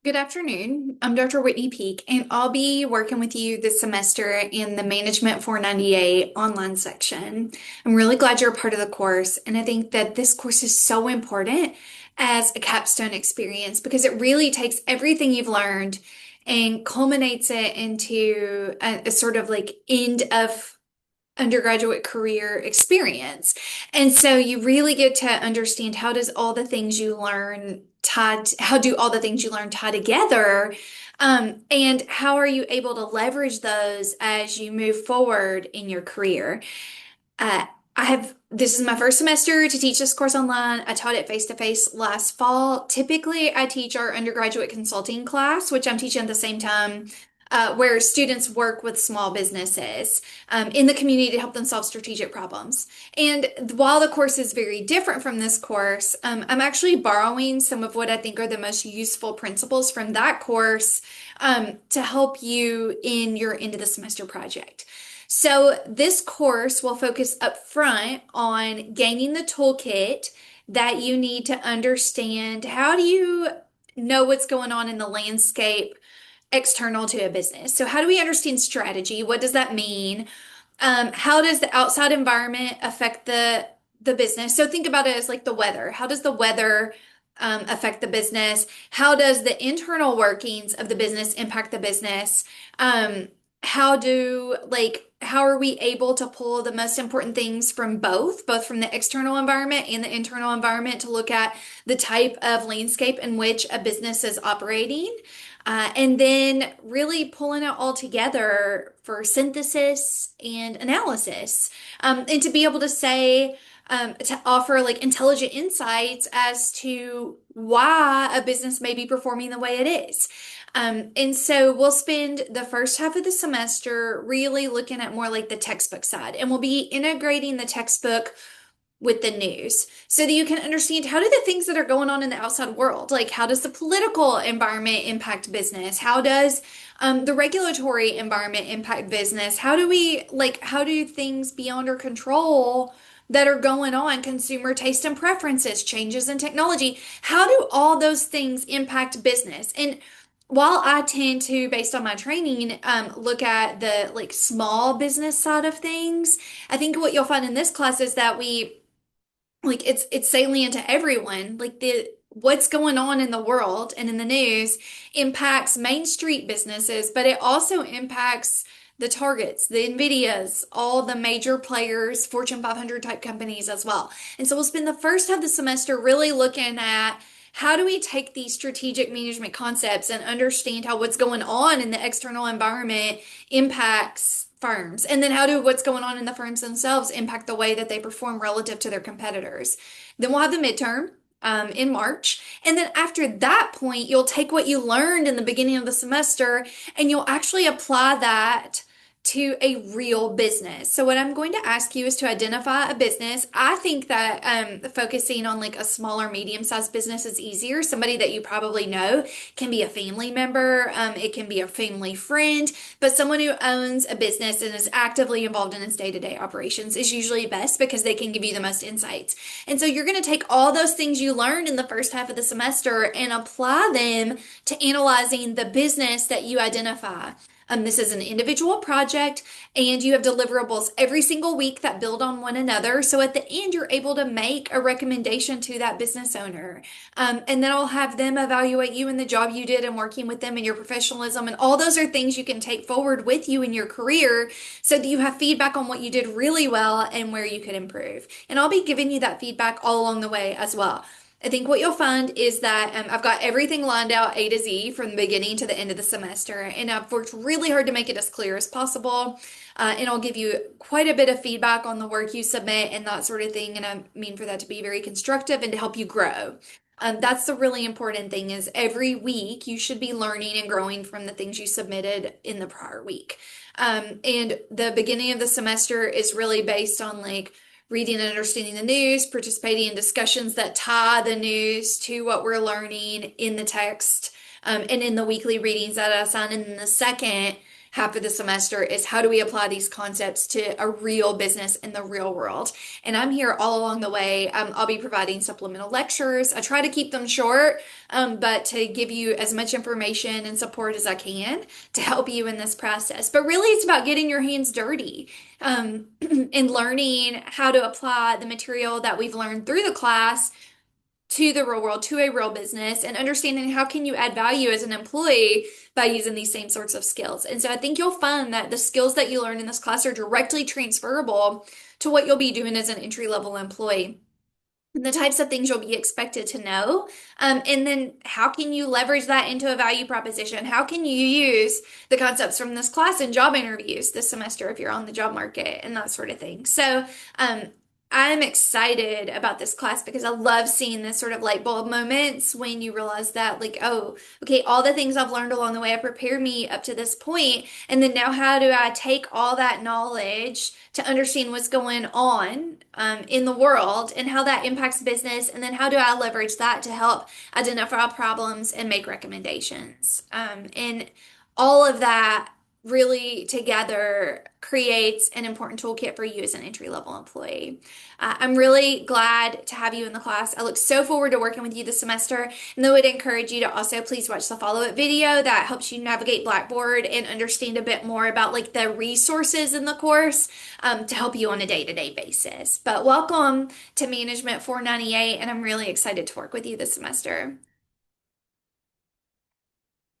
Good afternoon. I'm Dr. Whitney Peake, and I'll be working with you this semester in the Management 498 online section. I'm really glad you're a part of the course, and I think that this course is so important as a capstone experience because it really takes everything you've learned and culminates it into a sort of like end of undergraduate career experience. And so you really get to understand how does all the things you learn how do all the things you learn tie together? And how are you able to leverage those as you move forward in your career? Uh, this is my first semester to teach this course online. I taught it face to face last fall. Typically, I teach our undergraduate consulting class, which I'm teaching at the same time, where students work with small businesses in the community to help them solve strategic problems. And while the course is very different from this course, I'm actually borrowing some of what I think are the most useful principles from that course to help you in your end of the semester project. So this course will focus up front on gaining the toolkit that you need to understand how do you know what's going on in the landscape external to a business. So how do we understand strategy? What does that mean? How does the outside environment affect the business? So think about it as like the weather. How does the weather affect the business? How does the internal workings of the business impact the business? How are we able to pull the most important things from both from the external environment and the internal environment to look at the type of landscape in which a business is operating? And then really pulling it all together for synthesis and analysis. And to be able to say, to offer like intelligent insights as to why a business may be performing the way it is. And so we'll spend the first half of the semester really looking at more like the textbook side, and we'll be integrating the textbook with the news so that you can understand how do the things that are going on in the outside world, like how does the political environment impact business? How does the regulatory environment impact business? How do things beyond our control that are going on, consumer taste and preferences, changes in technology, how do all those things impact business? And while I tend to, based on my training, look at the like small business side of things, I think what you'll find in this class is that it's salient to everyone. Like the what's going on in the world and in the news impacts Main Street businesses, but it also impacts the Targets, the Nvidias, all the major players, Fortune 500 type companies as well. And so we'll spend the first half of the semester really looking at how do we take these strategic management concepts and understand how what's going on in the external environment impacts firms? And then how do what's going on in the firms themselves impact the way that they perform relative to their competitors? Then we'll have the midterm in March. And then after that point, you'll take what you learned in the beginning of the semester and you'll actually apply that to a real business. So what I'm going to ask you is to identify a business. I think that focusing on like a smaller, medium-sized business is easier. Somebody that you probably know can be a family member, it can be a family friend, but someone who owns a business and is actively involved in its day-to-day operations is usually best because they can give you the most insights. And so you're going to take all those things you learned in the first half of the semester and apply them to analyzing the business that you identify. This is an individual project, and you have deliverables every single week that build on one another. So at the end, you're able to make a recommendation to that business owner. And then I'll have them evaluate you and the job you did and working with them and your professionalism. And all those are things you can take forward with you in your career so that you have feedback on what you did really well and where you could improve. And I'll be giving you that feedback all along the way as well. I think what you'll find is that I've got everything lined out A to Z from the beginning to the end of the semester, and I've worked really hard to make it as clear as possible. And I'll give you quite a bit of feedback on the work you submit and that sort of thing. And I mean for that to be very constructive and to help you grow. That's the really important thing is every week you should be learning and growing from the things you submitted in the prior week. And the beginning of the semester is really based on like reading and understanding the news, participating in discussions that tie the news to what we're learning in the text, and in the weekly readings that I assign. And then the second half of the semester is how do we apply these concepts to a real business in the real world. And I'm here all along the way. I'll be providing supplemental lectures. I try to keep them short, but to give you as much information and support as I can to help you in this process. But really, it's about getting your hands dirty, and learning how to apply the material that we've learned through the class to the real world, to a real business, and understanding how can you add value as an employee by using these same sorts of skills. And so I think you'll find that the skills that you learn in this class are directly transferable to what you'll be doing as an entry level employee. And the types of things you'll be expected to know. And then how can you leverage that into a value proposition? How can you use the concepts from this class in job interviews this semester if you're on the job market and that sort of thing? So, I'm excited about this class because I love seeing this sort of light bulb moments when you realize that, like, oh, okay, all the things I've learned along the way have prepared me up to this point, and then now how do I take all that knowledge to understand what's going on in the world and how that impacts business, and then how do I leverage that to help identify problems and make recommendations? And all of that really together creates an important toolkit for you as an entry level employee. I'm really glad to have you in the class. I look so forward to working with you this semester, and I would encourage you to also please watch the follow-up video that helps you navigate Blackboard and understand a bit more about like the resources in the course to help you on a day-to-day basis. But welcome to Management 498, and I'm really excited to work with you this semester.